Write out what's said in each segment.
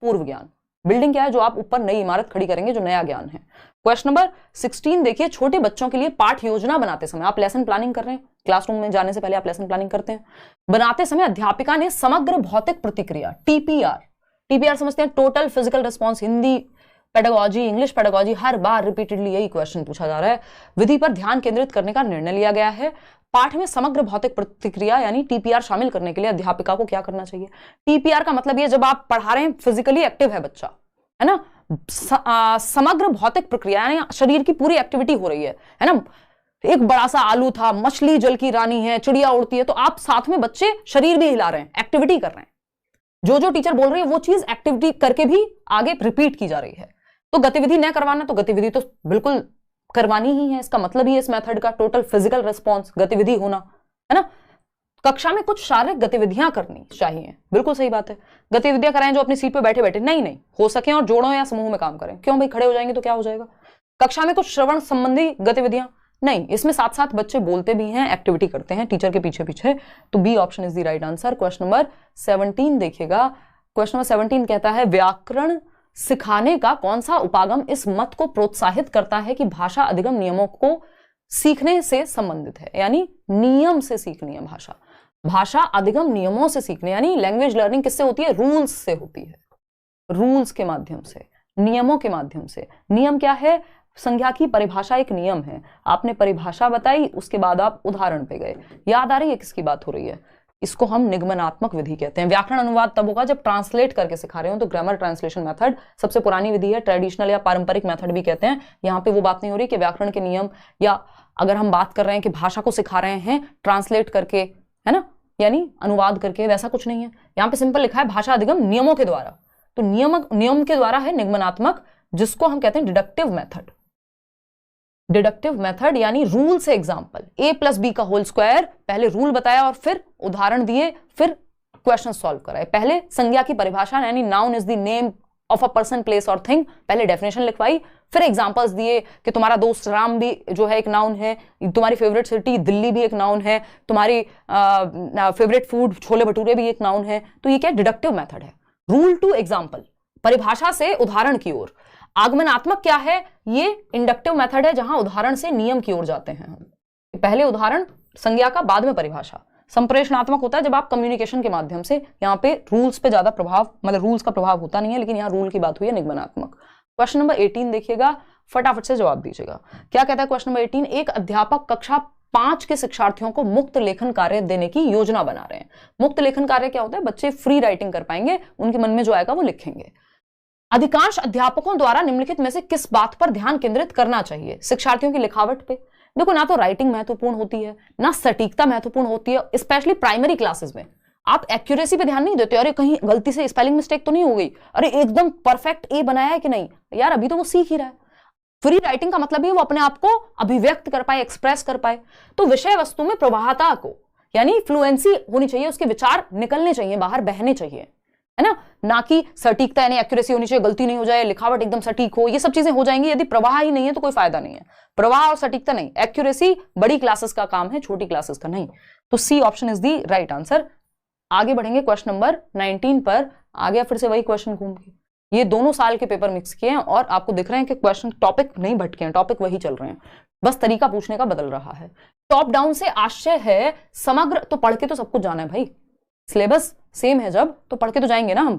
पूर्व ज्ञान। बिल्डिंग क्या है? जो आप ऊपर नई इमारत खड़ी करेंगे, जो नया ज्ञान है। क्वेश्चन नंबर 16 देखिए, छोटे बच्चों के लिए पाठ योजना बनाते समय, आप लेसन प्लानिंग कर रहे हैं, क्लासरूम में जाने से पहले आप लेसन प्लानिंग करते हैं, बनाते समय अध्यापिका ने समग्र भौतिक प्रतिक्रिया टीपीआर समझते हैं, total physical response, Hindi pedagogy, English pedagogy, हर बार रिपीटेडली यही क्वेश्चन पूछा जा रहा है। विधि पर ध्यान केंद्रित करने का निर्णय लिया गया है। पाठ में समग्र भौतिक प्रतिक्रिया यानी टीपीआर शामिल करने के लिए अध्यापिका को क्या करना चाहिए? टीपीआर का मतलब ये, जब आप पढ़ा रहे हैं, फिजिकली एक्टिव है बच्चा, है ना, समग्र भौतिक प्रक्रिया यानी शरीर की पूरी एक्टिविटी हो रही है ना। एक बड़ा सा आलू था, मछली जल की रानी है, चिड़िया उड़ती है, तो आप साथ में बच्चे शरीर भी हिला रहे हैं, एक्टिविटी कर रहे हैं। जो टीचर बोल रही है वो चीज एक्टिविटी करके भी आगे रिपीट की जा रही है। तो गतिविधि न करवाना, तो गतिविधि तो बिल्कुल करवानी ही है। इसका मतलब ही इस मेथड का टोटल फिजिकल रिस्पॉन्स, गतिविधि होना, है ना। कक्षा में कुछ शारीरिक गतिविधियां करनी चाहिए, बिल्कुल सही बात है। गतिविधियां कराएं जो अपनी सीट पे बैठे बैठे नहीं हो सके और जोड़ों या समूह में काम करें। क्यों भाई, खड़े हो जाएंगे तो क्या हो जाएगा? कक्षा में कुछ श्रवण संबंधी गतिविधियां नहीं, इसमें साथ साथ बच्चे बोलते भी हैं, एक्टिविटी करते हैं टीचर के पीछे पीछे। तो B option is the right answer. Question number 17 देखिएगा। क्वेश्चन नंबर 17 कहता है, व्याकरण सिखाने का कौन सा उपागम इस मत को प्रोत्साहित करता है कि भाषा अधिगम नियमों को सीखने से संबंधित है, यानी नियम से सीखनी है भाषा। भाषा अधिगम नियमों से सीखने, यानी लैंग्वेज लर्निंग किससे होती है? रूल्स से होती है, रूल्स के माध्यम से, नियमों के माध्यम से। नियम क्या है? संज्ञा की परिभाषा एक नियम है। आपने परिभाषा बताई, उसके बाद आप उदाहरण पे गए। याद आ रही है किसकी बात हो रही है? इसको हम निगमनात्मक विधि कहते हैं। व्याकरण अनुवाद तब होगा जब ट्रांसलेट करके सिखा रहे हो, तो ग्रामर ट्रांसलेशन मेथड सबसे पुरानी विधि है, ट्रेडिशनल या पारंपरिक मेथड भी कहते हैं। यहाँ पे वो बात नहीं हो रही कि व्याकरण के नियम, या अगर हम बात कर रहे हैं कि भाषा को सिखा रहे हैं ट्रांसलेट करके, है ना, यानी अनुवाद करके, वैसा कुछ नहीं है। यहाँ पे सिंपल लिखा है भाषा अधिगम नियमों के द्वारा, तो नियम के द्वारा है निगमनात्मक, जिसको हम कहते हैं डिडक्टिव मेथड। डिडक्टिव मेथड यानी रूल से एग्जाम्पल, a+b का होल स्क्वायर, पहले रूल बताया और फिर उदाहरण दिए, फिर क्वेश्चन सॉल्व कराए। पहले संज्ञा की परिभाषा यानी noun is the name of a person, place और थिंग, पहले डेफिनेशन लिखवाई, फिर एग्जांपल्स दिए कि तुम्हारा दोस्त राम भी जो है एक नाउन है, तुम्हारी फेवरेट सिटी दिल्ली भी एक नाउन है, तुम्हारी फेवरेट फूड छोले भटूरे भी एक नाउन है। तो ये क्या डिडक्टिव मेथड है, रूल टू एग्जाम्पल, परिभाषा से उदाहरण की ओर। आगमनात्मक क्या है? ये इंडक्टिव मेथड है, जहां उदाहरण से नियम की ओर जाते हैं हम। पहले उदाहरण संज्ञा का, बाद में परिभाषा। संप्रेषणात्मक होता है जब आप कम्युनिकेशन के माध्यम से, यहाँ पे रूल्स पे ज्यादा प्रभाव, मतलब रूल्स का प्रभाव होता नहीं है, लेकिन यहाँ रूल की बात हुई है। निगमनात्मक। क्वेश्चन नंबर 18 देखिएगा, फटाफट से जवाब दीजिएगा। क्या कहता है क्वेश्चन नंबर 18? एक अध्यापक कक्षा 5 के शिक्षार्थियों को मुक्त लेखन कार्य देने की योजना बना रहे हैं। मुक्त लेखन कार्य क्या होता है? बच्चे फ्री राइटिंग कर पाएंगे, उनके मन में जो आएगा वो लिखेंगे। अधिकांश अध्यापकों द्वारा निम्नलिखित में से किस बात पर ध्यान केंद्रित करना चाहिए? शिक्षार्थियों की लिखावट पे। देखो, ना तो राइटिंग महत्वपूर्ण होती है, ना सटीकता महत्वपूर्ण होती है, स्पेशली प्राइमरी क्लासेस में आप एक्यूरेसी पे ध्यान नहीं देते। अरे कहीं गलती से स्पेलिंग मिस्टेक तो नहीं हो गई, अरे एकदम परफेक्ट ए बनाया है कि नहीं, यार अभी तो वो सीख ही रहा है। फ्री राइटिंग का मतलब ही वो अपने आप को अभिव्यक्त कर पाए, एक्सप्रेस कर पाए। तो विषय वस्तु में प्रवाहता को, यानी फ्लुएंसी होनी चाहिए, उसके विचार निकलने चाहिए, बाहर बहने चाहिए, है ना कि सटीकता यानी एक्यूरेसी होनी चाहिए, गलती नहीं हो जाए, लिखावट एकदम सटीक हो, ये सब चीजें हो जाएंगी। यदि प्रवाह ही नहीं है तो कोई फायदा नहीं है। प्रवाह और सटीकता नहीं, एक्यूरेसी बड़ी क्लासेस का काम है, छोटी क्लासेस का नहीं। तो C option is the right answer. आगे बढ़ेंगे क्वेश्चन नंबर 19 पर। आ गया फिर से वही क्वेश्चन घूम के, ये दोनों साल के पेपर मिक्स किए हैं और आपको दिख रहे हैं कि क्वेश्चन टॉपिक नहीं भटके हैं, टॉपिक वही चल रहे हैं, बस तरीका पूछने का बदल रहा है। टॉप डाउन से आशय है समग्र, तो पढ़ के तो सब कुछ जाना है भाई, सिलेबस सेम है जब, तो पढ़ के तो जाएंगे ना हम।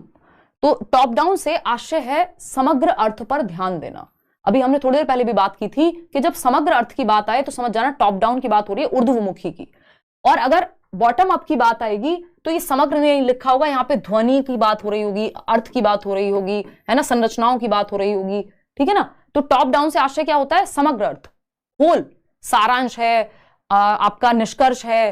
तो टॉप डाउन से आशय है समग्र अर्थ पर ध्यान देना। अभी हमने थोड़ी देर पहले भी बात की थी कि जब समग्र अर्थ की बात आए तो समझ जाना टॉप डाउन की बात हो रही है, ऊर्ध्वमुखी की। और अगर बॉटम अप की बात आएगी तो ये समग्र नहीं लिखा होगा, यहाँ पे ध्वनि की बात हो रही होगी, अर्थ की बात हो रही होगी, है ना, संरचनाओं की बात हो रही होगी, ठीक है ना। तो टॉप डाउन से आशय क्या होता है? समग्र अर्थ, होल, सारांश है, आपका निष्कर्ष है,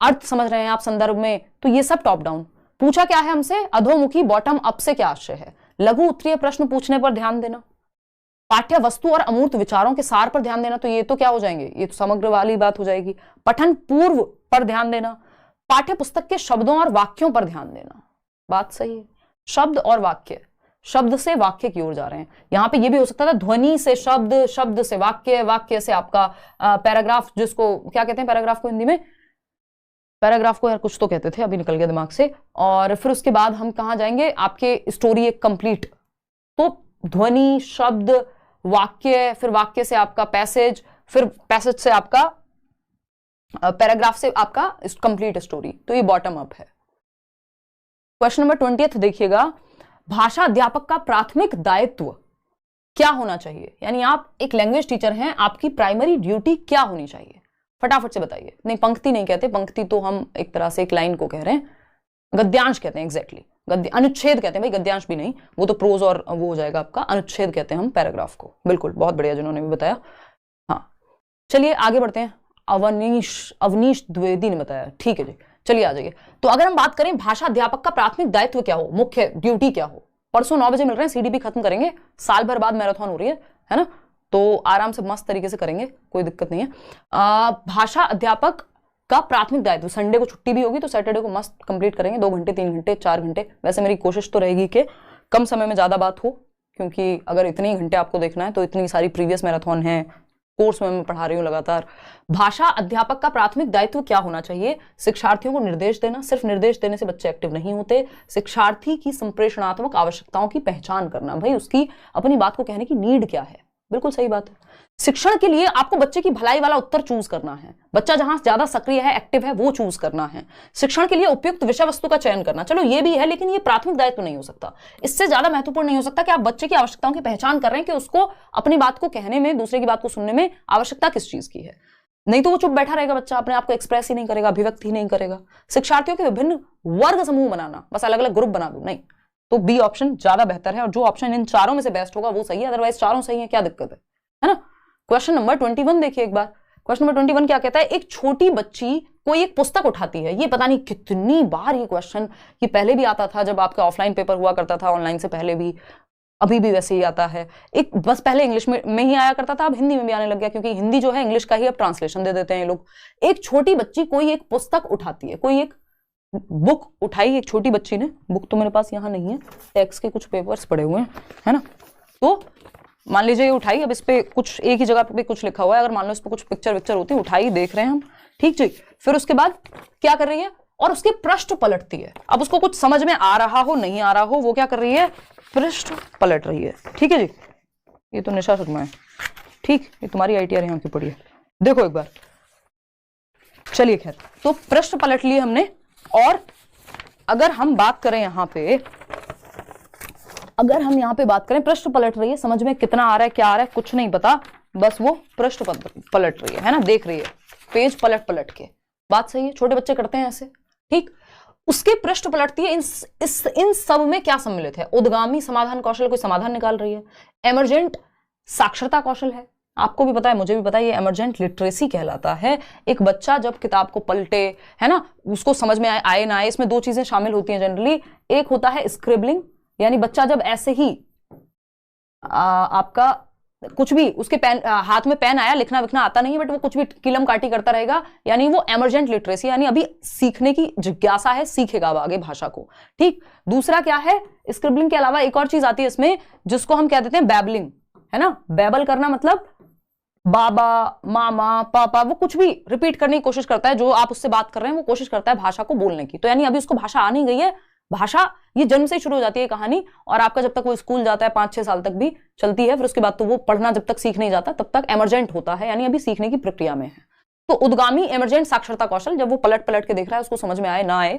अर्थ समझ रहे हैं आप संदर्भ में, तो ये सब टॉप डाउन। पूछा क्या है हमसे? अधोमुखी, बॉटम अप से क्या आशय है? लघु उत्तरीय प्रश्न पूछने पर ध्यान देना, पाठ्य वस्तु और अमूर्त विचारों के सार पर ध्यान देना, तो ये तो क्या हो जाएंगे, ये तो समग्र वाली बात हो जाएगी। पठन पूर्व पर ध्यान देना, पाठ्य पुस्तक के शब्दों और वाक्यों पर ध्यान देना, बात सही है। शब्द और वाक्य, शब्द से वाक्य की ओर जा रहे हैं। यहां पे ये भी हो सकता था ध्वनि से शब्द, शब्द से वाक्य, वाक्य से आपका पैराग्राफ, जिसको क्या कहते हैं पैराग्राफ को हिंदी में? पैराग्राफ को यार कुछ तो कहते थे, अभी निकल गया दिमाग से। और फिर उसके बाद हम कहाँ जाएंगे, आपके स्टोरी एक कंप्लीट, तो ध्वनि, शब्द, वाक्य, फिर वाक्य से आपका पैसेज, फिर पैसेज से आपका पैराग्राफ से आपका कंप्लीट स्टोरी। तो ये बॉटम अप है। क्वेश्चन नंबर 20 देखिएगा, भाषा अध्यापक का प्राथमिक दायित्व क्या होना चाहिए? यानी आप एक लैंग्वेज टीचर हैं, आपकी प्राइमरी ड्यूटी क्या होनी चाहिए? फटाफट से बताइए। नहीं, पंक्ति नहीं कहते, पंक्ति तो हम एक तरह से एक लाइन को कह रहे हैं, गद्यांश कहते हैं। एग्जैक्टली अनुच्छेद कहते हैं भाई, गद्यांश भी नहीं, वो तो प्रोज और वो हो जाएगा आपका। अनुच्छेद कहते हैं हम पैराग्राफ को। बिल्कुल, बहुत बढ़िया जिन्होंने भी बताया। हाँ, चलिए आगे बढ़ते हैं। अवनीश द्विवेदी ने बताया, ठीक है जी, चलिए आ जाइए। तो अगर हम बात करें भाषा अध्यापक का प्राथमिक दायित्व क्या हो, मुख्य ड्यूटी क्या हो, परसों 9 बजे मिल रहे हैं, सीडीपी खत्म करेंगे, साल भर बाद मैराथन हो रही है ना, तो आराम से मस्त तरीके से करेंगे, कोई दिक्कत नहीं है। भाषा अध्यापक का प्राथमिक दायित्व, संडे को छुट्टी भी होगी तो सैटरडे को मस्त कंप्लीट करेंगे, 2 घंटे 3 घंटे 4 घंटे। वैसे मेरी कोशिश तो रहेगी कि कम समय में ज्यादा बात हो, क्योंकि अगर इतने घंटे आपको देखना है तो इतनी सारी प्रीवियस मैराथन है, कोर्स में मैं पढ़ा रही हूँ लगातार। भाषा अध्यापक का प्राथमिक दायित्व क्या होना चाहिए? शिक्षार्थियों को निर्देश देना। सिर्फ निर्देश देने से बच्चे एक्टिव नहीं होते। शिक्षार्थी की संप्रेषणात्मक आवश्यकताओं की पहचान करना, भाई उसकी अपनी बात को कहने की नीड क्या है। बिल्कुल सही बात है। शिक्षण के लिए आपको बच्चे की भलाई वाला उत्तर चूज करना है, बच्चा जहां ज्यादा सक्रिय है, एक्टिव है, वो चूज करना है। शिक्षण के लिए उपयुक्त विषय वस्तु का चयन करना, चलो ये भी है, लेकिन ये प्राथमिक दायित्व नहीं हो सकता। इससे ज्यादा महत्वपूर्ण नहीं हो सकता कि आप बच्चे की आवश्यकताओं की पहचान कर रहे हैं कि उसको अपनी बात को कहने में, दूसरे की बात को सुनने में आवश्यकता किस चीज की है। नहीं तो वो चुप बैठा रहेगा, बच्चा अपने आप को एक्सप्रेस ही नहीं करेगा, अभिव्यक्ति ही नहीं करेगा। शिक्षार्थियों के विभिन्न वर्ग समूह बनाना, बस अलग अलग ग्रुप बना दो, नहीं, तो बी ऑप्शन ज्यादा बेहतर है। और जो ऑप्शन इन चारों में से बेस्ट होगा वो सही है, अदरवाइज चारों सही है, क्या दिक्कत है ना। क्वेश्चन नंबर 21 देखिए एक बार। क्वेश्चन नंबर 21 क्या कहता है? एक छोटी बच्ची कोई एक पुस्तक उठाती है। ये पता नहीं कितनी बार ये क्वेश्चन, ये पहले भी आता था जब आपका ऑफलाइन पेपर हुआ करता था, ऑनलाइन से पहले भी, अभी भी वैसे ही आता है। एक बस पहले इंग्लिश में ही आया करता था, अब हिंदी में भी आने लग गया, क्योंकि हिंदी जो है इंग्लिश का ही अब ट्रांसलेशन दे देते हैं ये लोग। एक छोटी बच्ची कोई एक पुस्तक उठाती है, कोई एक बुक उठाई एक छोटी बच्ची ने। बुक तो मेरे पास यहाँ नहीं है, टेक्स्ट के कुछ पेपर्स पड़े हुए हैं, है ना। तो मान लीजिए ये उठाई, अब इस पे कुछ एक ही जगह पे कुछ लिखा हुआ है, अगर मान लो इस पे कुछ पिक्चर विक्चर होती है, उठाई, देख रहे हैं हम, ठीक जी। फिर उसके बाद क्या कर रही है? और उसके पृष्ठ पलटती है। अब उसको कुछ समझ में आ रहा हो नहीं आ रहा हो, वो क्या कर रही है? पृष्ठ पलट रही है, ठीक है जी। ये तो निशा शर्मा है, ठीक, ये तुम्हारी ITR यहाँ की पड़ी है, देखो एक बार। चलिए खैर, तो पृष्ठ पलट लिए हमने। और अगर हम बात करें यहाँ पे, अगर हम यहाँ पे बात करें, पृष्ठ पलट रही है, समझ में कितना आ रहा है, क्या आ रहा है, कुछ नहीं पता, बस वो पृष्ठ पलट रही है ना, देख रही है पेज पलट पलट के। बात सही है, छोटे बच्चे करते हैं ऐसे, ठीक। उसके पृष्ठ पलटती है। इन सब में क्या सम्मिलित है? उद्गामी समाधान कौशल, कोई समाधान निकाल रही है। एमरजेंट साक्षरता कौशल है, आपको भी पता है, मुझे भी पता है, ये एमरजेंट लिटरेसी कहलाता है। एक बच्चा जब किताब को पलटे, है ना, उसको समझ में आए ना आए, इसमें 2 चीजें शामिल होती हैं जनरली। एक होता है स्क्रिबलिंग, यानी बच्चा जब ऐसे ही आपका कुछ भी, उसके पेन, हाथ में पेन आया, लिखना विखना आता नहीं है, बट वो कुछ भी किलम काटी करता रहेगा, यानी वो एमरजेंट लिटरेसी, यानी अभी सीखने की जिज्ञासा है, सीखेगा आगे भाषा को, ठीक। दूसरा क्या है? स्क्रिबलिंग के अलावा एक और चीज आती है इसमें, जिसको हम कह देते हैं बैबलिंग, है ना। बैबल करना मतलब बाबा, मामा, पापा, वो कुछ भी रिपीट करने की कोशिश करता है, जो आप उससे बात कर रहे हैं वो कोशिश करता है भाषा को बोलने की। तो यानी अभी उसको भाषा आ नहीं गई है, भाषा ये जन्म से ही शुरू हो जाती है कहानी, और आपका जब तक वो स्कूल जाता है 5-6 साल तक भी चलती है, फिर उसके बाद तो वो पढ़ना जब तक सीख नहीं जाता तब तक एमरजेंट होता है, यानी अभी सीखने की प्रक्रिया में है। तो उद्गामी एमरजेंट साक्षरता कौशल, जब वो पलट पलट के देख रहा है, उसको समझ में आए ना आए,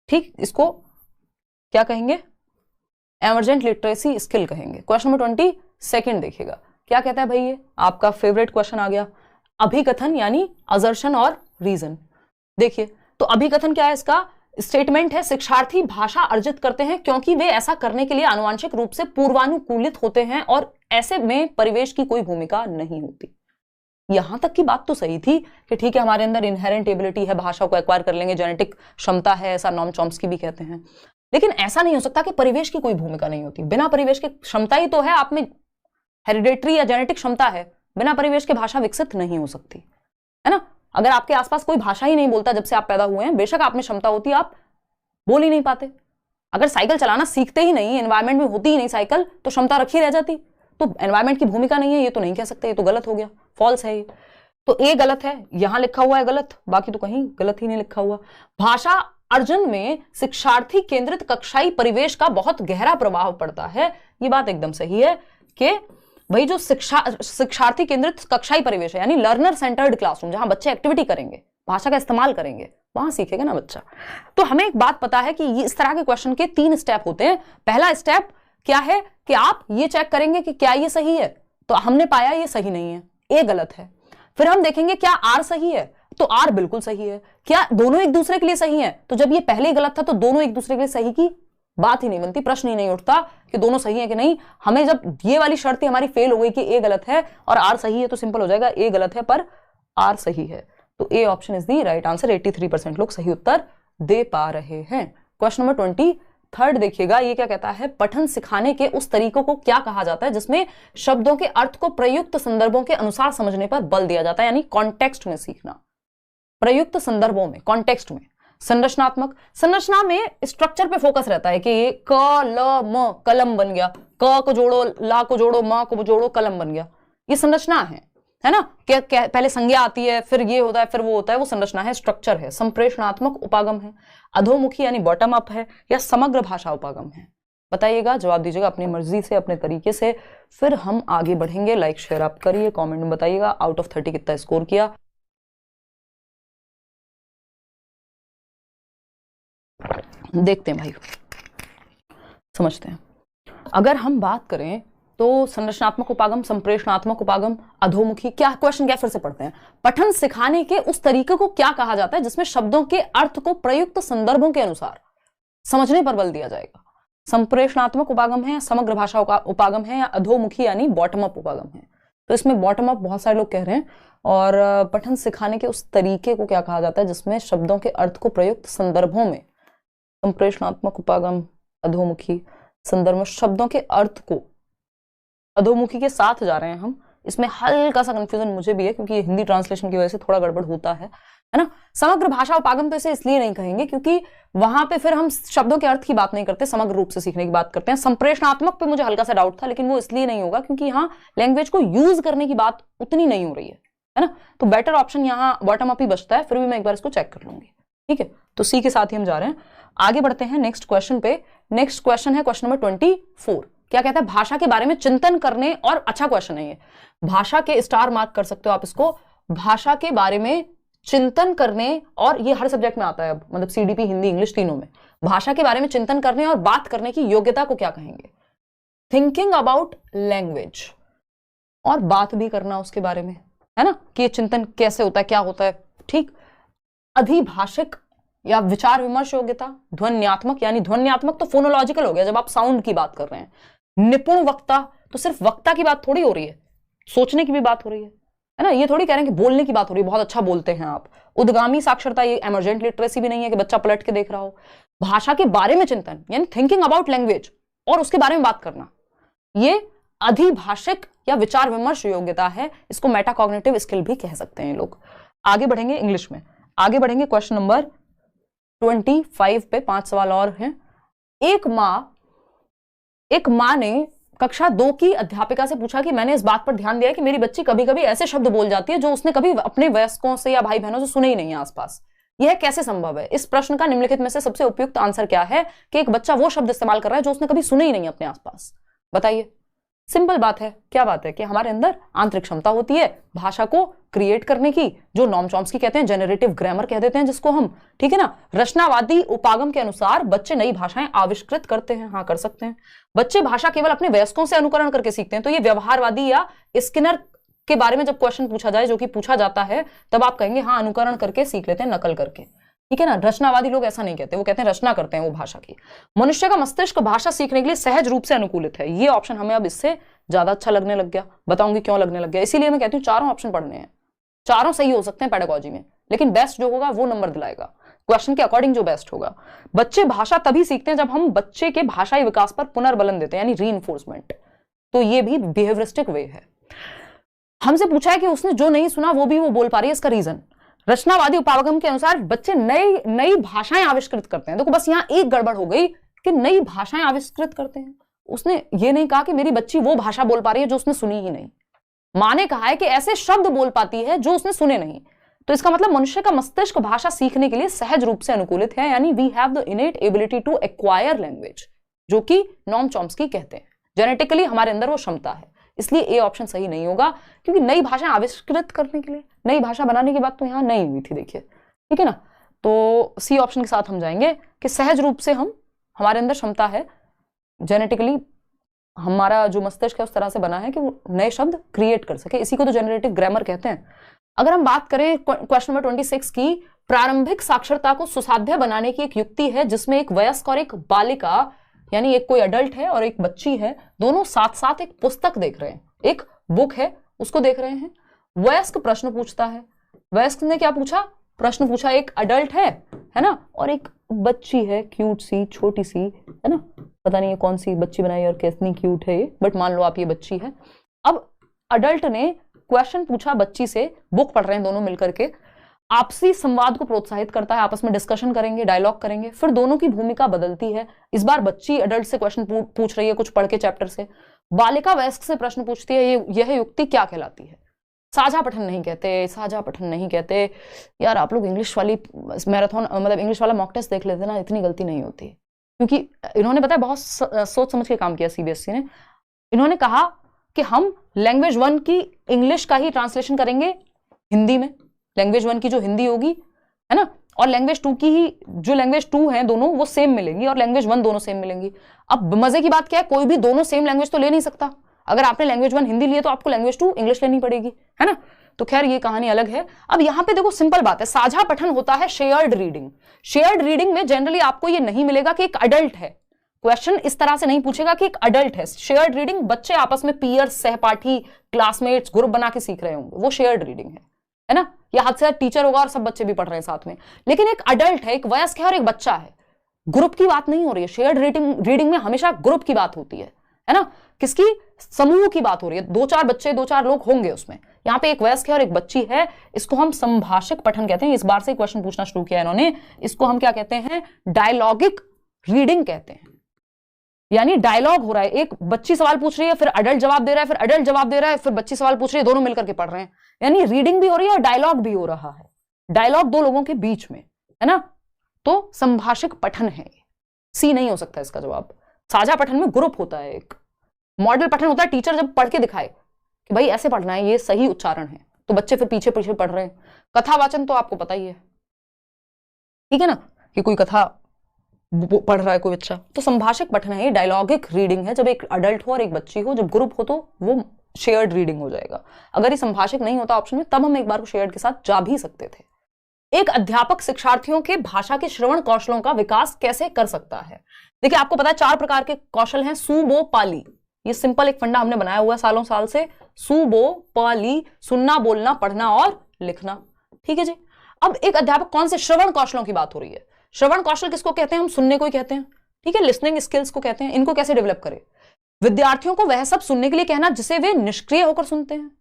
ठीक, इसको क्या कहेंगे? एमरजेंट लिटरेसी स्किल कहेंगे। क्वेश्चन नंबर 22 देखिएगा, क्या कहता है भाई? ये आपका फेवरेट क्वेश्चन आ गया, अभिकथन यानी असर्शन और रीजन। देखिए, तो अभिकथन क्या है? इसका स्टेटमेंट है, शिक्षार्थी भाषा अर्जित करते हैं क्योंकि वे ऐसा करने के लिए आनुवांशिक रूप से पूर्वानुकूलित होते हैं और ऐसे में परिवेश की कोई भूमिका नहीं होती। यहां तक की बात तो सही थी कि ठीक है, हमारे अंदर इनहेरेंट एबिलिटी है, भाषा को एक्वायर कर लेंगे, जेनेटिक क्षमता है, ऐसा नॉम चॉम्स्की भी कहते हैं। लेकिन ऐसा नहीं हो सकता कि परिवेश की कोई भूमिका नहीं होती। बिना परिवेश के क्षमता ही तो है, आप में हेरिडेटरी या जेनेटिक क्षमता है, बिना परिवेश के भाषा विकसित नहीं हो सकती, है ना। अगर आपके आसपास कोई भाषा ही नहीं बोलता जब से आप पैदा हुए हैं, बेशक आप में क्षमता होती, आप बोल ही नहीं पाते। अगर साइकिल चलाना सीखते ही नहीं, एनवायरमेंट में होती ही नहीं साइकिल, तो क्षमता रखी रह जाती। तो एनवायरमेंट की भूमिका नहीं है ये तो नहीं कह सकते, ये तो गलत हो गया, फॉल्स है ये। तो ए गलत है, यहां लिखा हुआ है गलत, बाकी तो कहीं गलत ही नहीं लिखा हुआ। भाषा अर्जन में शिक्षार्थी केंद्रित कक्षाई परिवेश का बहुत गहरा प्रभाव पड़ता है, ये बात एकदम सही है कि भाई जो शिक्षार्थी केंद्रित कक्षाई परिवेश है, यानी लर्नर सेंटर्ड क्लासरूम, जहां बच्चे एक्टिविटी करेंगे, भाषा का इस्तेमाल करेंगे, वहां सीखेगा ना बच्चा। तो हमें एक बात पता है कि इस तरह के क्वेश्चन के 3 स्टेप होते हैं। पहला स्टेप क्या है कि आप ये चेक करेंगे कि क्या ये सही है, तो हमने पाया ये सही नहीं है, ए गलत है। फिर हम देखेंगे क्या आर सही है, तो आर बिल्कुल सही है। क्या दोनों एक दूसरे के लिए सही है, तो जब ये पहले गलत था तो दोनों एक दूसरे के लिए सही की बात ही नहीं बनती, प्रश्न ही नहीं उठता कि दोनों सही है कि नहीं। हमें जब ये वाली शर्त हमारी फेल हो गई कि ए गलत है और आर सही है, तो सिंपल हो जाएगा ए गलत है पर आर सही है। तो A option is the right answer. 83% लोग सही उत्तर दे पा रहे हैं। क्वेश्चन नंबर 23 देखिएगा, ये क्या कहता है, पठन सिखाने के उस तरीकों को क्या कहा जाता है जिसमें शब्दों के अर्थ को प्रयुक्त संदर्भों के अनुसार समझने पर बल दिया जाता है, यानी कॉन्टेक्स्ट में सीखना। प्रयुक्त संदर्भों में, कॉन्टेक्स्ट में। संरचनात्मक, संरचना में स्ट्रक्चर पे फोकस रहता है कि ये क ल म कलम बन गया, क को जोड़ो, ला को जोड़ो, म को जोड़ो, कलम बन गया, ये संरचना है ना। पहले संज्ञा आती है, फिर ये होता है, फिर वो होता है, वो संरचना है, स्ट्रक्चर है। संप्रेषणात्मक उपागम है, अधोमुखी यानी बॉटम अप है, या समग्र भाषा उपागम है? बताइएगा, जवाब दीजिएगा अपनी मर्जी से, अपने तरीके से, फिर हम आगे बढ़ेंगे। लाइक शेयर आप करिए, कमेंट में बताइएगा आउट ऑफ 30 कितना स्कोर किया। देखते हैं भाई, समझते हैं। अगर हम बात करें तो संरचनात्मक उपागम, संप्रेषणात्मक उपागम, अधोमुखी, क्या क्वेश्चन क्या, फिर से पढ़ते हैं। पठन सिखाने के उस तरीके को क्या कहा जाता है जिसमें शब्दों के अर्थ को प्रयुक्त संदर्भों के अनुसार समझने पर बल दिया जाएगा? संप्रेषणात्मक उपागम है, समग्र भाषा उपागम है, या अधोमुखी यानी बॉटम अप उपागम है? तो इसमें बॉटम अप बहुत सारे लोग कह रहे हैं। और पठन सिखाने के उस तरीके को क्या कहा जाता है जिसमें शब्दों के अर्थ को प्रयुक्त संदर्भों में, संप्रेषणात्मक उपागम, अधोमुखी, संदर्भ, शब्दों के अर्थ को, अधोमुखी के साथ जा रहे हैं हम। इसमें हल्का सा कंफ्यूजन मुझे भी है क्योंकि हिंदी ट्रांसलेशन की वजह से थोड़ा गड़बड़ होता है ना। समग्र भाषा उपागम तो इसे इसलिए नहीं कहेंगे क्योंकि वहां पे फिर हम शब्दों के अर्थ की बात नहीं करते, समग्र रूप से सीखने की बात करते हैं। संप्रेषणात्मक पे मुझे हल्का सा डाउट था, लेकिन वो इसलिए नहीं होगा क्योंकि यहाँ लैंग्वेज को यूज करने की बात उतनी नहीं हो रही है ना। तो बेटर ऑप्शन यहाँ बॉटम अप ही बचता है, फिर भी मैं एक बार इसको चेक कर लूंगी, ठीक है। तो सी के साथ ही हम जा रहे हैं, आगे बढ़ते हैं नेक्स्ट क्वेश्चन पे। नेक्स्ट क्वेश्चन है क्वेश्चन नंबर 24। क्या कहता है, भाषा के बारे में चिंतन करने, और अच्छा क्वेश्चन है ये, भाषा के स्टार मार्क कर सकते हो आप इसको। भाषा के बारे में चिंतन करने, और ये हर सब्जेक्ट में आता है अब, मतलब सीडीपी, हिंदी, इंग्लिश, तीनों में। भाषा के बारे में चिंतन करने और बात करने की योग्यता को क्या कहेंगे? थिंकिंग अबाउट लैंग्वेज, और बात भी करना उसके बारे में, है ना, कि ये चिंतन कैसे होता है, क्या होता है, ठीक। अधिभाषिक या विचार विमर्श योग्यता, ध्वन्यात्मक, यानी ध्वन्यात्मक तो फोनोलॉजिकल हो गया जब आप साउंड की बात कर रहे हैं। निपुण वक्ता, तो सिर्फ वक्ता की बात थोड़ी हो रही है, सोचने की भी बात हो रही है ना। ये थोड़ी कह रहे हैं कि बोलने की बात हो रही है, बहुत अच्छा बोलते हैं आप। उद्गामी साक्षरता, ये एमर्जेंट लिटरेसी भी नहीं है कि बच्चा पलट के देख रहा हो। भाषा के बारे में चिंतन यानी थिंकिंग अबाउट लैंग्वेज और उसके बारे में बात करना, ये अधिभाषिक या विचार विमर्श योग्यता है। इसको मेटाकॉग्निटिव स्किल भी कह सकते हैं लोग। आगे बढ़ेंगे इंग्लिश में, आगे बढ़ेंगे क्वेश्चन नंबर 25 पे 5 सवाल और हैं। एक माँ ने कक्षा 2 की अध्यापिका से पूछा कि मैंने इस बात पर ध्यान दिया कि मेरी बच्ची कभी कभी ऐसे शब्द बोल जाती है जो उसने कभी अपने वयस्कों से या भाई बहनों से सुने ही नहीं है आसपास। यह कैसे संभव है? इस प्रश्न का निम्नलिखित में से सबसे उपयुक्त आंसर क्या है कि एक बच्चा वो शब्द इस्तेमाल कर रहा है जो उसने कभी सुने ही नहीं अपने आसपास। बताइए, सिंपल बात है। क्या बात है कि हमारे अंदर आंतरिक क्षमता होती है भाषा को क्रिएट करने की, जो नॉम चॉम्स्की कहते हैं जेनरेटिव ग्रामर कह देते हैं जिसको हम, ठीक है ना। रचनावादी उपागम के अनुसार बच्चे नई भाषाएं आविष्कृत करते हैं, हाँ कर सकते हैं। बच्चे भाषा केवल अपने वयस्कों से अनुकरण करके सीखते हैं, तो ये व्यवहारवादी या स्किनर के बारे में जब क्वेश्चन पूछा जाए, जो कि पूछा जाता है, तब आप कहेंगे हाँ अनुकरण करके सीख लेते हैं, नकल करके, ठीक है ना। रचनावादी लोग ऐसा नहीं कहते, वो कहते हैं रचना करते हैं वो भाषा की। मनुष्य का मस्तिष्क भाषा सीखने के लिए सहज रूप से अनुकूलित है। ये ऑप्शन हमें अब इससे ज्यादा अच्छा लगने लग गया, बताऊंगी क्यों लगने लग गया। इसीलिए मैं कहती हूँ चारों ऑप्शन पढ़ने हैं, चारों सही हो सकते हैं पेडागोजी में, लेकिन बेस्ट जो होगा वो नंबर दिलाएगा, क्वेश्चन के अकॉर्डिंग जो बेस्ट होगा। बच्चे भाषा तभी सीखते हैं जब हम बच्चे के भाषाई विकास पर पुनर्बलन देते हैं, यानी रीइंफोर्समेंट। तो ये भी बिहेवियरिस्टिक वे है। हमसे पूछा है कि उसने जो नहीं सुना वो भी वो बोल पा रही है, इसका रीजन रचनावादी उपागम के अनुसार बच्चे नई भाषाएं आविष्कृत करते हैं। देखो बस यहाँ एक गड़बड़ हो गई कि नई भाषाएं आविष्कृत करते हैं। उसने ये नहीं कहा कि मेरी बच्ची वो भाषा बोल पा रही है जो उसने सुनी ही नहीं। माँ ने कहा है कि ऐसे शब्द बोल पाती है जो उसने सुने नहीं। तो इसका मतलब मनुष्य का मस्तिष्क भाषा सीखने के लिए सहज रूप से अनुकूलित है, यानी we have the innate ability to acquire language, जो कि नॉम चॉम्स्की कहते हैं। जेनेटिकली हमारे अंदर वो क्षमता है। इसलिए ए ऑप्शन सही नहीं होगा, क्योंकि नई भाषा आविष्कृत करने के लिए, नई भाषा बनाने की बात तो यहां नहीं हुई थी, देखिए, ठीक है ना। तो सी ऑप्शन के साथ हम जाएंगे कि सहज रूप से हमारे अंदर क्षमता है, जेनेटिकली हमारा जो मस्तिष्क है उस तरह से बना है कि वो नए शब्द क्रिएट कर सके। इसी को तो जेनरेटिव ग्रामर कहते हैं। अगर हम बात करें क्वेश्चन नंबर 26 की, प्रारंभिक साक्षरता को सुसाध्य बनाने की एक युक्ति है जिसमें एक वयस्क और एक बालिका, यानी एक कोई अडल्ट है और एक बच्ची है, दोनों साथ साथ एक पुस्तक देख रहे हैं, एक बुक है उसको देख रहे हैं। वयस्क प्रश्न पूछता है। वयस्क ने क्या पूछा? प्रश्न पूछा। एक अडल्ट है ना, और एक बच्ची है, क्यूट सी, छोटी सी, है ना, पता नहीं है कौन सी बच्ची बनाई और कितनी क्यूट है ये, बट मान लो आप ये बच्ची है। अब अडल्ट ने क्वेश्चन पूछा बच्ची से, बुक पढ़ रहे हैं दोनों मिलकर के, आपसी संवाद को प्रोत्साहित करता है, आपस में डिस्कशन करेंगे, डायलॉग करेंगे। फिर दोनों की भूमिका बदलती है। इस बार बच्ची अडल्ट से क्वेश्चन पूछ रही है कुछ पढ़ के चैप्टर से, बालिका वयस्क से प्रश्न पूछती है। यह युक्ति क्या कहलाती है? साझा पठन नहीं कहते, साझा पठन नहीं कहते। यार आप लोग इंग्लिश वाली मैराथन, मतलब इंग्लिश वाला मॉक टेस्ट देख लेते ना, इतनी गलती नहीं होती, क्योंकि इन्होंने बताया बहुत सोच समझ के काम किया सीबीएसई ने। इन्होंने कहा कि हम लैंग्वेज 1 की इंग्लिश का ही ट्रांसलेशन करेंगे हिंदी में, लैंग्वेज 1 की जो हिंदी होगी, है ना, और लैंग्वेज 2 की ही, जो लैंग्वेज 2 है दोनों वो सेम मिलेंगी और लैंग्वेज 1 दोनों सेम मिलेंगी। अब मजे की बात क्या है, कोई भी दोनों सेम लैंग्वेज तो ले नहीं सकता। अगर आपने लैंग्वेज 1 हिंदी लिए तो आपको लैंग्वेज 2 इंग्लिश लेनी पड़ेगी, है ना। तो खैर ये कहानी अलग है। अब यहाँ पे देखो सिंपल बात है, साझा पठन होता है शेयर्ड रीडिंग। शेयर्ड रीडिंग में जनरली आपको ये नहीं मिलेगा कि एक अडल्ट है, क्वेश्चन इस तरह से नहीं पूछेगा कि एक अडल्ट है। शेयर्ड रीडिंग बच्चे आपस में पीयर्स, सहपाठी, क्लासमेट्स, ग्रुप बना के सीख रहे होंगे, वो शेयर्ड रीडिंग है ना। या हाथ से टीचर होगा और सब बच्चे भी पढ़ रहे हैं साथ में। लेकिन एक अडल्ट है, एक वयस्क है और एक बच्चा है, ग्रुप की बात नहीं हो रही है। शेयर्ड रीडिंग में हमेशा ग्रुप की बात होती है ना, किसकी? समूह की बात हो रही है, 2-4 बच्चे, 2-4 लोग होंगे उसमें। यहाँ पे एक वयस्क है और एक बच्ची है, इसको हम संभाषिक पठन कहते हैं। इस बार से क्वेश्चन पूछना शुरू किया इन्होंने, इसको हम क्या कहते हैं? डायलॉगिक रीडिंग कहते हैं। यानी डायलॉग हो रहा है, एक बच्ची सवाल पूछ रही है, फिर अडल्ट जवाब दे रहा है, फिर अडल्ट जवाब दे रहा है, फिर बच्ची सवाल पूछ रही है, दोनों मिलकर के पढ़ रहे हैं। यानी रीडिंग भी हो रही है और डायलॉग भी हो रहा है, डायलॉग दो लोगों के बीच में, है ना। तो संभाषिक पठन है, सी नहीं हो सकता इसका जवाब। साझा पठन में ग्रुप होता है, एक मॉडल पठन होता है, टीचर जब पढ़ के दिखाए कि भाई ऐसे पढ़ना है, ये सही उच्चारण है, तो बच्चे फिर पीछे पीछे पढ़ रहे हैं। कथावाचन तो आपको पता ही है, ठीक है ना, कि कोई कथा पढ़ रहा है कोई बच्चा, तो संभाषिक पठन है, डायलॉगिक रीडिंग है। जब एक अडल्ट हो और एक बच्ची हो, जब ग्रुप हो तो वो शेयर्ड रीडिंग हो जाएगा। अगर ये संभाषिक नहीं होता ऑप्शन में, तब हम एक बार को शेयर्ड के साथ जा भी सकते थे। एक अध्यापक शिक्षार्थियों के भाषा के श्रवण कौशलों का विकास कैसे कर सकता है? देखिए आपको पता है 4 प्रकार के कौशल हैं, सु, बो, पाली। ये सिंपल एक फंडा हमने बनाया हुआ सालों साल से, सु, बो, पाली, सुनना, बोलना, पढ़ना और लिखना, ठीक है जी। अब एक अध्यापक कौन से श्रवण कौशलों की बात हो रही है? श्रवण कौशल किसको कहते हैं? हम सुनने को ही कहते हैं, ठीक है, लिसनिंग स्किल्स को कहते हैं। इनको कैसे डेवलप करें? विद्यार्थियों को वह सब सुनने के लिए कहना जिसे वे निष्क्रिय होकर सुनते हैं,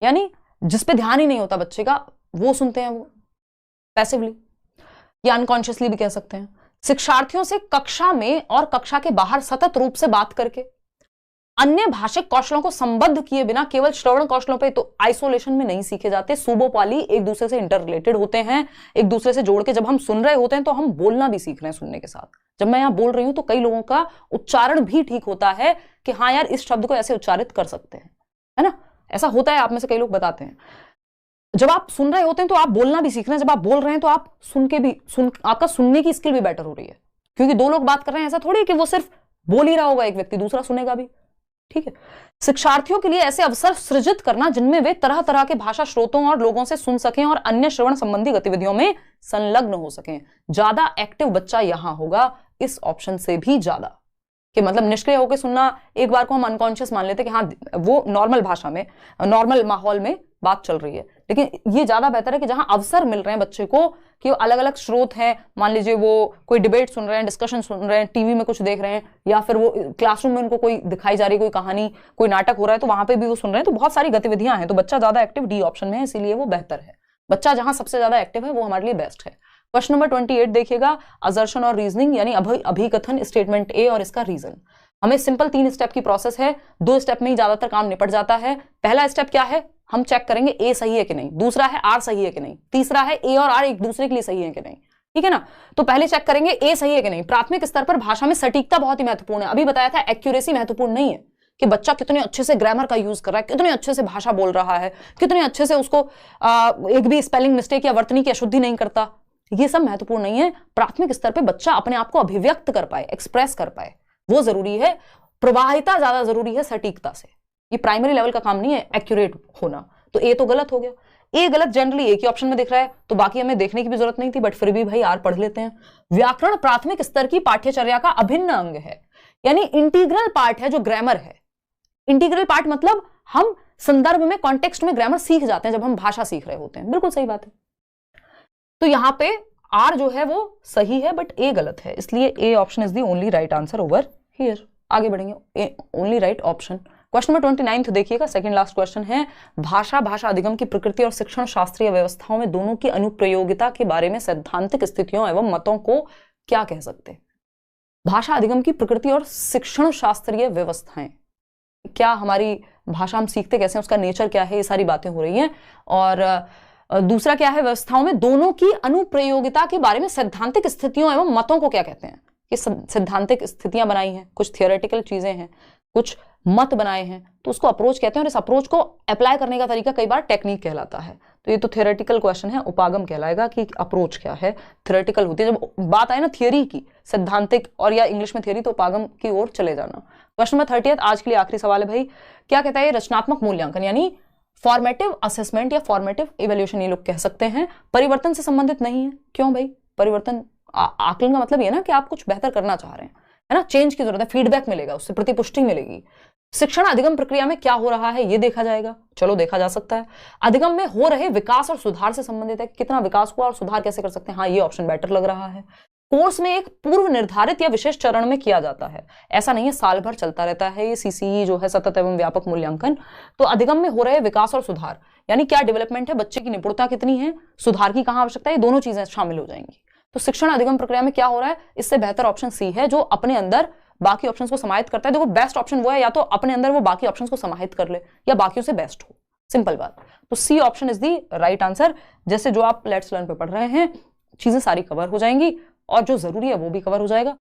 यानी जिस पे ध्यान ही नहीं होता बच्चे का, वो सुनते हैं, वो पैसिवली या अनकॉन्शियसली भी कह सकते हैं। शिक्षार्थियों से कक्षा में और कक्षा के बाहर सतत रूप से बात करके, अन्य भाषिक कौशलों को संबद्ध किए बिना केवल श्रवण कौशलों पे तो आइसोलेशन में नहीं सीखे जाते। सुबो पाली एक दूसरे से इंटर रिलेटेड होते हैं, एक दूसरे से जोड़ के जब हम सुन रहे होते हैं तो हम बोलना भी सीख रहे हैं सुनने के साथ। जब मैं यहाँ बोल रही हूं तो कई लोगों का उच्चारण भी ठीक होता है कि हाँ यार इस शब्द को ऐसे उच्चारित कर सकते हैं, है ना, ऐसा होता है, आप में से कई लोग बताते हैं। जब आप सुन रहे होते हैं तो आप बोलना भी सीख रहे हैं, जब आप बोल रहे हैं तो आप आपका सुनने की स्किल भी बेटर हो रही है, क्योंकि 2 लोग बात कर रहे हैं, ऐसा थोड़ी कि वो सिर्फ बोल ही रहा होगा एक व्यक्ति, दूसरा सुनेगा भी, ठीक है। शिक्षार्थियों के लिए ऐसे अवसर सृजित करना जिनमें वे तरह तरह के भाषा स्रोतों और लोगों से सुन सकें और अन्य श्रवण संबंधी गतिविधियों में संलग्न हो सकें। ज्यादा एक्टिव बच्चा यहां होगा इस ऑप्शन से भी ज्यादा, कि मतलब निष्क्रिय होकर सुनना एक बार को हम अनकॉन्शियस मान लेते कि हाँ वो नॉर्मल भाषा में, नॉर्मल माहौल में बात चल रही है, लेकिन ये ज्यादा बेहतर है कि जहां अवसर मिल रहे हैं बच्चे को, कि अलग अलग स्रोत हैं, मान लीजिए वो कोई डिबेट सुन रहे हैं, डिस्कशन सुन रहे हैं, टीवी में कुछ देख रहे हैं, या फिर वो क्लासरूम में उनको कोई दिखाई जा रही है, कोई कहानी, कोई नाटक हो रहा है तो वहां पे भी वो सुन रहे हैं, तो बहुत सारी गतिविधियां हैं, तो बच्चा ज्यादा एक्टिव डी ऑप्शन में है, इसीलिए वो बेहतर है। बच्चा जहां सबसे ज्यादा एक्टिव है वो हमारे लिए बेस्ट है। क्वेश्चन नंबर 28 देखिएगा, असर्शन और रीजनिंग, यानी अभिकथन, स्टेटमेंट ए और इसका रीजन। हमें सिंपल 3 स्टेप की प्रोसेस है, 2 स्टेप में ही ज्यादातर काम निपट जाता है। पहला स्टेप क्या है, हम चेक करेंगे ए सही है कि नहीं, दूसरा है आर सही है कि नहीं, तीसरा है ए और आर एक दूसरे के लिए सही है कि नहीं, ठीक है ना। तो पहले चेक करेंगे ए सही है कि नहीं। प्राथमिक स्तर पर भाषा में सटीकता बहुत ही महत्वपूर्ण है। अभी बताया था एक्यूरेसी महत्वपूर्ण नहीं है कि बच्चा कितने अच्छे से ग्रामर का यूज कर रहा है, कितने अच्छे से भाषा बोल रहा है, कितने अच्छे से उसको एक भी स्पेलिंग मिस्टेक या वर्तनी की अशुद्धि नहीं करता, ये सब महत्वपूर्ण नहीं है। प्राथमिक स्तर पर बच्चा अपने आप को अभिव्यक्त कर पाए, एक्सप्रेस कर पाए, वो जरूरी है। प्रवाहिता ज्यादा जरूरी है सटीकता से। ये प्राइमरी लेवल का काम नहीं है एक्यूरेट होना। तो ए तो गलत हो गया, ए गलत जनरली एक ही ऑप्शन में दिख रहा है, तो बाकी हमें देखने की भी जरूरत नहीं थी, बट फिर भी भाई आर पढ़ लेते हैं। व्याकरण प्राथमिक स्तर की पाठ्यचर्या का अभिन्न अंग है, यानी इंटीग्रल पार्ट है जो ग्रामर है। इंटीग्रल पार्ट मतलब हम संदर्भ में, कॉन्टेक्स्ट में ग्रामर सीख जाते हैं जब हम भाषा सीख रहे होते हैं। बिल्कुल सही बात है। तो यहां पे आर जो है वो सही है बट ए गलत है, इसलिए A option is the only right answer over here. आगे बढ़ेंगे, only right option. Question number 29 देखिएगा, सेकंड लास्ट क्वेश्चन है, भाषा अधिगम की प्रकृति और शिक्षण शास्त्रीय व्यवस्थाओं में दोनों की अनुप्रयोगिता के बारे में सैद्धांतिक स्थितियों एवं मतों को क्या कह सकते हैं। भाषा अधिगम की प्रकृति और शिक्षण शास्त्रीय व्यवस्थाएं, क्या हमारी भाषा हम सीखते कैसे हैं, उसका नेचर क्या है, ये सारी बातें हो रही हैं। और दूसरा क्या है, व्यवस्थाओं में दोनों की अनुप्रयोगिता के बारे में सैद्धांतिक स्थितियों एवं मतों को क्या कहते हैं। कि सैद्धांतिक स्थितियां बनाई हैं, कुछ थियोरेटिकल चीजें हैं, कुछ मत बनाए हैं, तो उसको अप्रोच कहते हैं। और इस अप्रोच को अप्लाई करने का तरीका कई बार टेक्निक कहलाता है। तो ये तो थियोरेटिकल क्वेश्चन है, उपागम कहलाएगा कि अप्रोच क्या है, थियोरेटिकल होती है। जब बात आए ना थियोरी की, सैद्धांतिक और या इंग्लिश में थियोरी, तो उपागम की ओर चले जाना। क्वेश्चन नंबर 30 आज के लिए आखिरी सवाल है भाई, क्या कहता है रचनात्मक मूल्यांकन यानी फॉर्मेटिव असेसमेंट या फॉर्मेटिव इवैल्यूएशन, ये लोग कह सकते हैं, परिवर्तन से संबंधित नहीं है। क्यों भाई, परिवर्तन आकलन का मतलब ये ना कि आप कुछ बेहतर करना चाह रहे हैं, है ना, चेंज की जरूरत है, फीडबैक मिलेगा, उससे प्रतिपुष्टि मिलेगी। शिक्षण अधिगम प्रक्रिया में क्या हो रहा है ये देखा जाएगा, चलो देखा जा सकता है। अधिगम में हो रहे विकास और सुधार से संबंधित है, कितना विकास हुआ और सुधार कैसे कर सकते हैं, हाँ ये ऑप्शन बेटर लग रहा है। कोर्स में एक पूर्व निर्धारित या विशेष चरण में किया जाता है, ऐसा नहीं है साल भर चलता रहता है ये सीसीई जो है, सतत एवं व्यापक मूल्यांकन। तो अधिगम में हो रहे विकास और सुधार यानी क्या डेवलपमेंट है, बच्चे की निपुणता कितनी है, सुधार की कहां आवश्यकता है, ये दोनों चीजें शामिल हो जाएंगी। तो शिक्षण अधिगम प्रक्रिया में क्या हो रहा है, इससे बेहतर ऑप्शन सी है, जो अपने अंदर बाकी ऑप्शंस को समाहित करता है। देखो बेस्ट ऑप्शन वो है, या तो अपने अंदर वो बाकी ऑप्शंस को समाहित कर ले या बाकियों से बेस्ट हो, सिंपल बात। तो C option is the right answer. जैसे जो आप लेट्स लर्न पे पढ़ रहे हैं, चीजें सारी कवर हो जाएंगी और जो जरूरी है वो भी कवर हो जाएगा।